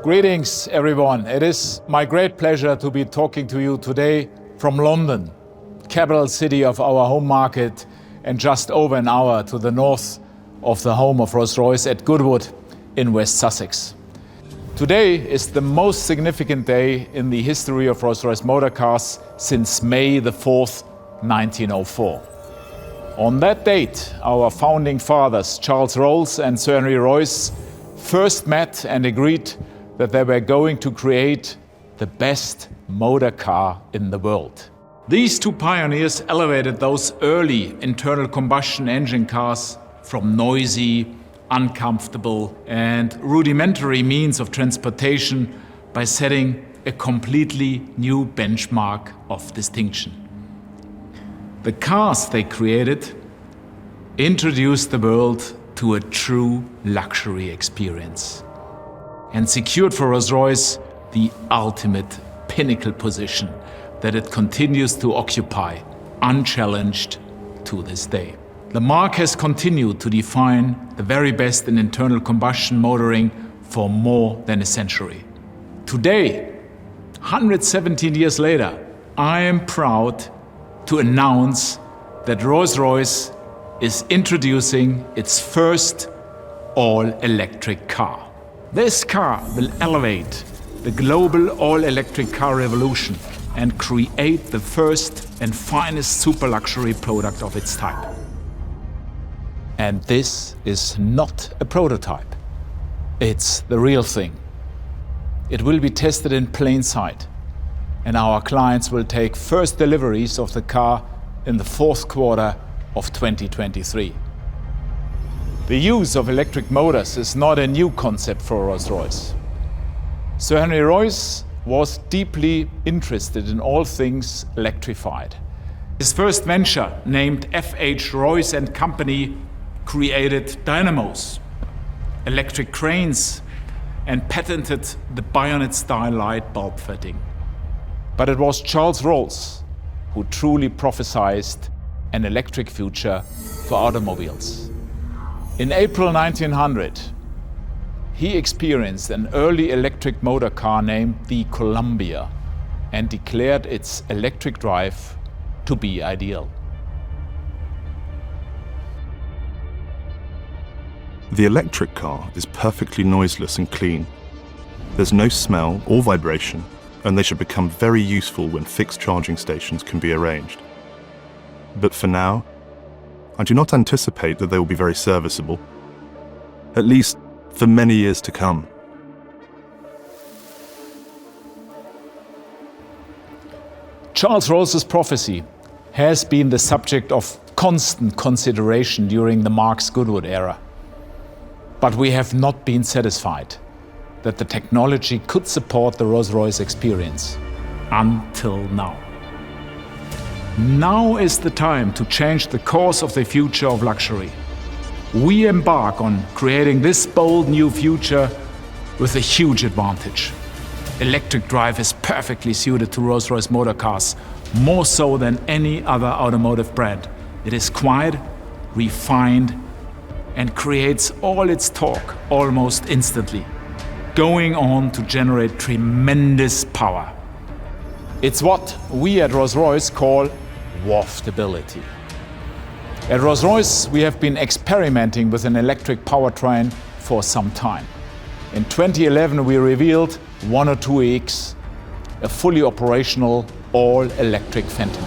Greetings, everyone. It is my great pleasure to be talking to you today from London, capital city of our home market, and just over an hour to the north of the home of Rolls-Royce at Goodwood in West Sussex. Today is the most significant day in the history of Rolls-Royce motor cars since May the 4th, 1904. On that date, our founding fathers, Charles Rolls and Sir Henry Royce, first met and agreed that they were going to create the best motor car in the world. These two pioneers elevated those early internal combustion engine cars from noisy, uncomfortable, and rudimentary means of transportation by setting a completely new benchmark of distinction. The cars they created introduced the world to a true luxury experience and secured for Rolls-Royce the ultimate pinnacle position that it continues to occupy, unchallenged to this day. The marque has continued to define the very best in internal combustion motoring for more than a century. Today, 117 years later, I am proud to announce that Rolls-Royce is introducing its first all-electric car. This car will elevate the global all-electric car revolution and create the first and finest super luxury product of its type. And this is not a prototype. It's the real thing. It will be tested in plain sight, and our clients will take first deliveries of the car in the fourth quarter of 2023. The use of electric motors is not a new concept for Rolls-Royce. Sir Henry Royce was deeply interested in all things electrified. His first venture, named F.H. Royce and Company, created dynamos, electric cranes, and patented the bayonet-style light bulb fitting. But it was Charles Rolls who truly prophesied an electric future for automobiles. In April 1900, he experienced an early electric motor car named the Columbia and declared its electric drive to be ideal. The electric car is perfectly noiseless and clean. There's no smell or vibration, and they should become very useful when fixed charging stations can be arranged. But for now, I do not anticipate that they will be very serviceable, at least for many years to come. Charles Rolls's prophecy has been the subject of constant consideration during the marque's Goodwood era. But we have not been satisfied that the technology could support the Rolls-Royce experience until now. Now is the time to change the course of the future of luxury. We embark on creating this bold new future with a huge advantage. Electric drive is perfectly suited to Rolls-Royce motor cars, more so than any other automotive brand. It is quiet, refined, and creates all its torque almost instantly, going on to generate tremendous power. It's what we at Rolls-Royce call waftability. At Rolls-Royce, we have been experimenting with an electric powertrain for some time. In 2011, we revealed 102AX, a fully operational all-electric Phantom.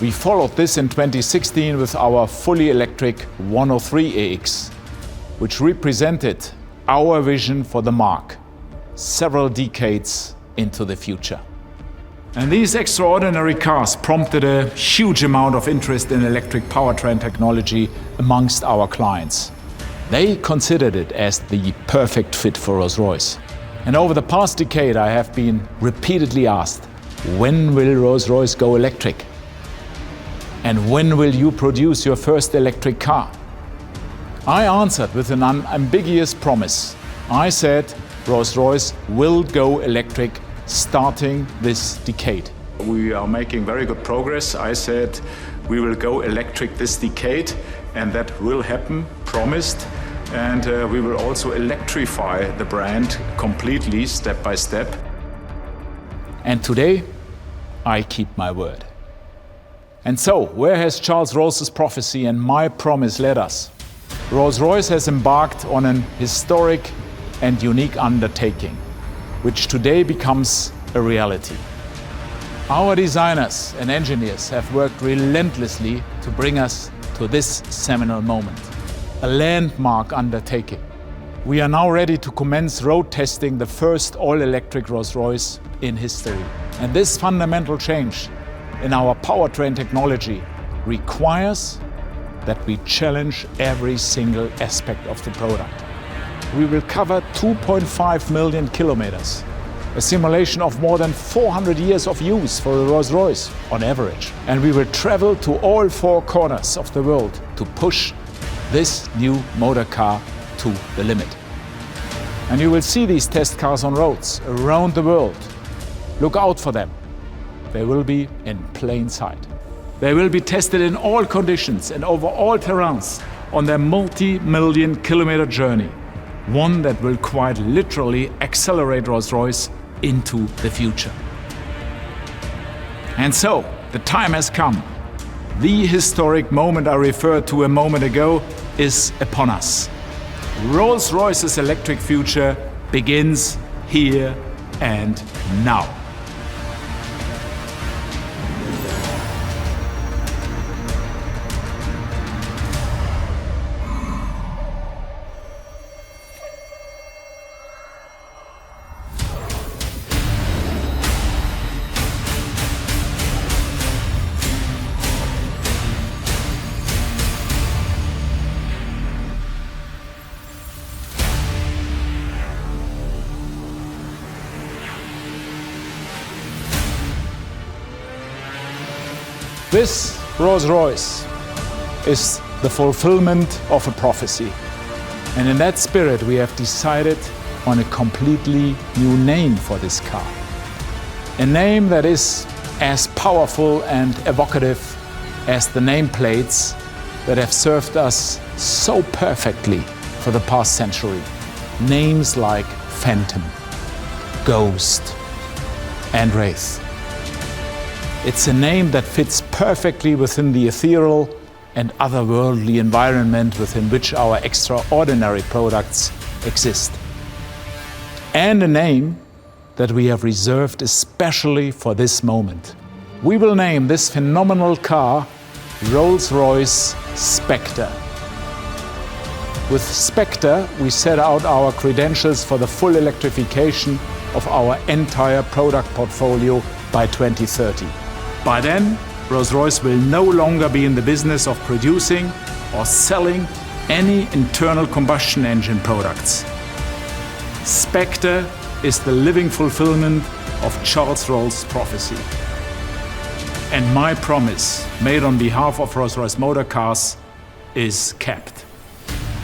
We followed this in 2016 with our fully electric 103AX, which represented our vision for the marque several decades into the future. And these extraordinary cars prompted a huge amount of interest in electric powertrain technology amongst our clients. They considered it as the perfect fit for Rolls-Royce. And over the past decade, I have been repeatedly asked, when will Rolls-Royce go electric? And when will you produce your first electric car? I answered with an unambiguous promise. I said Rolls-Royce will go electric starting this decade. We are making very good progress. I said we will go electric this decade, and that will happen, promised. and we will also electrify the brand completely, step by step. And today, I keep my word. And so, where has Charles Rose's prophecy and my promise led us? Rolls-Royce has embarked on an historic and unique undertaking, which today becomes a reality. Our designers and engineers have worked relentlessly to bring us to this seminal moment, a landmark undertaking. We are now ready to commence road testing the first all-electric Rolls-Royce in history. And this fundamental change in our powertrain technology requires that we challenge every single aspect of the product. We will cover 2.5 million kilometers, a simulation of more than 400 years of use for a Rolls-Royce on average. And we will travel to all four corners of the world to push this new motor car to the limit. And you will see these test cars on roads around the world. Look out for them. They will be in plain sight. They will be tested in all conditions and over all terrains on their multi-million kilometer journey, one that will quite literally accelerate Rolls-Royce into the future. And so, the time has come. The historic moment I referred to a moment ago is upon us. Rolls-Royce's electric future begins here and now. This Rolls-Royce is the fulfillment of a prophecy. And in that spirit, we have decided on a completely new name for this car. A name that is as powerful and evocative as the nameplates that have served us so perfectly for the past century. Names like Phantom, Ghost, and Wraith. It's a name that fits perfectly within the ethereal and otherworldly environment within which our extraordinary products exist. And a name that we have reserved especially for this moment. We will name this phenomenal car Rolls-Royce Spectre. With Spectre, we set out our credentials for the full electrification of our entire product portfolio by 2030. By then, Rolls-Royce will no longer be in the business of producing or selling any internal combustion engine products. Spectre is the living fulfillment of Charles Rolls' prophecy. And my promise, made on behalf of Rolls-Royce Motor Cars, is kept.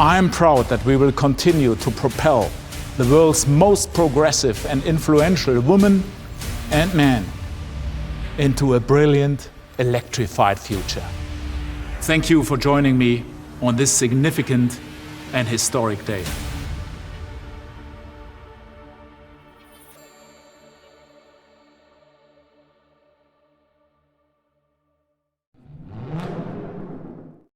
I am proud that we will continue to propel the world's most progressive and influential woman and man into a brilliant, electrified future. Thank you for joining me on this significant and historic day.